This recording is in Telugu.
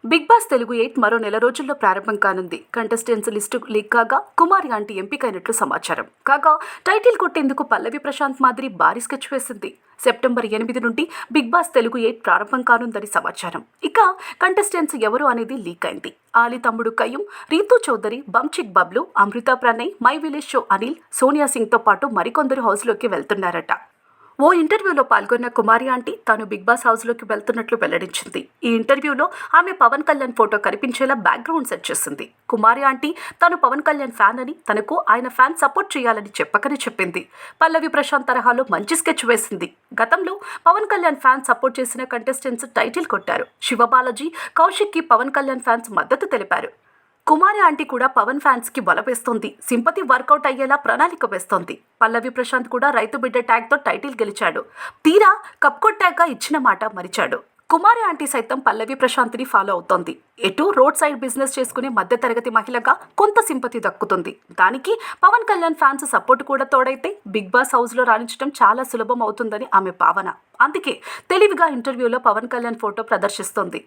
బిగ్ బాస్ తెలుగు 8 మరో నెల రోజుల్లో ప్రారంభం కానుంది. కంటెస్టెంట్స్ లిస్టు లీక్ కాగా కుమారి ఆంటీ ఎంపికైనట్లు సమాచారం. కాగా టైటిల్ కొట్టేందుకు పల్లవి ప్రశాంత్ మాదిరి భారీ స్కెచ్ వేసింది. సెప్టెంబర్ 8 నుండి బిగ్ బాస్ తెలుగు 8 ప్రారంభం కానుందని సమాచారం. ఇక కంటెస్టెంట్స్ ఎవరు అనేది లీక్ అయింది. ఆలి తమ్ముడు Qayyum, Rithu Chowdary, Bunchik Bablu, Amrutha Pranay, my village show Anil, Sonia సింగ్తో పాటు మరికొందరు హౌస్లోకి వెళ్తున్నారట. ఓ ఇంటర్వ్యూలో పాల్గొన్న కుమారి ఆంటీ తాను బిగ్ బాస్ హౌస్లోకి వెళ్తున్నట్లు వెల్లడించింది. ఈ ఇంటర్వ్యూలో ఆమె పవన్ కళ్యాణ్ ఫోటో కనిపించేలా బ్యాక్గ్రౌండ్ సెట్ చేసింది. కుమారి ఆంటీ తాను పవన్ కళ్యాణ్ ఫ్యాన్ అని, తనకు ఆయన ఫ్యాన్ సపోర్ట్ చేయాలని చెప్పకనే చెప్పింది. పల్లవి ప్రశాంత్ తరహాలో మంచి స్కెచ్ వేసింది. గతంలో పవన్ కళ్యాణ్ ఫ్యాన్ సపోర్ట్ చేసిన కంటెస్టెంట్స్ టైటిల్ కొట్టారు. శివబాలాజీ, కౌశిక్కి పవన్ కళ్యాణ్ ఫ్యాన్స్ మద్దతు తెలిపారు. కుమారి ఆంటీ కూడా పవన్ ఫ్యాన్స్ కి బలవేస్తోంది. సింపతి వర్కౌట్ అయ్యేలా ప్రణాళిక వేస్తోంది. పల్లవి ప్రశాంత్ కూడా రైతు బిడ్డ ట్యాగ్ తో టైటిల్ గెలిచాడు. తీరా కప్ కొట్టాక ఇచ్చిన మాట మరిచాడు. కుమారి ఆంటీ సైతం పల్లవి ప్రశాంత్ ని ఫాలో అవుతోంది. ఎటు రోడ్ సైడ్ బిజినెస్ చేసుకునే మధ్యతరగతి మహిళగా కొంత సింపతి దక్కుతుంది. దానికి పవన్ కళ్యాణ్ ఫ్యాన్స్ సపోర్ట్ కూడా తోడైతే బిగ్ బాస్ హౌస్ లో రాణించడం చాలా సులభం అవుతుందని ఆమె భావన. అందుకే తెలివిగా ఇంటర్వ్యూలో పవన్ కళ్యాణ్ ఫోటో ప్రదర్శిస్తోంది.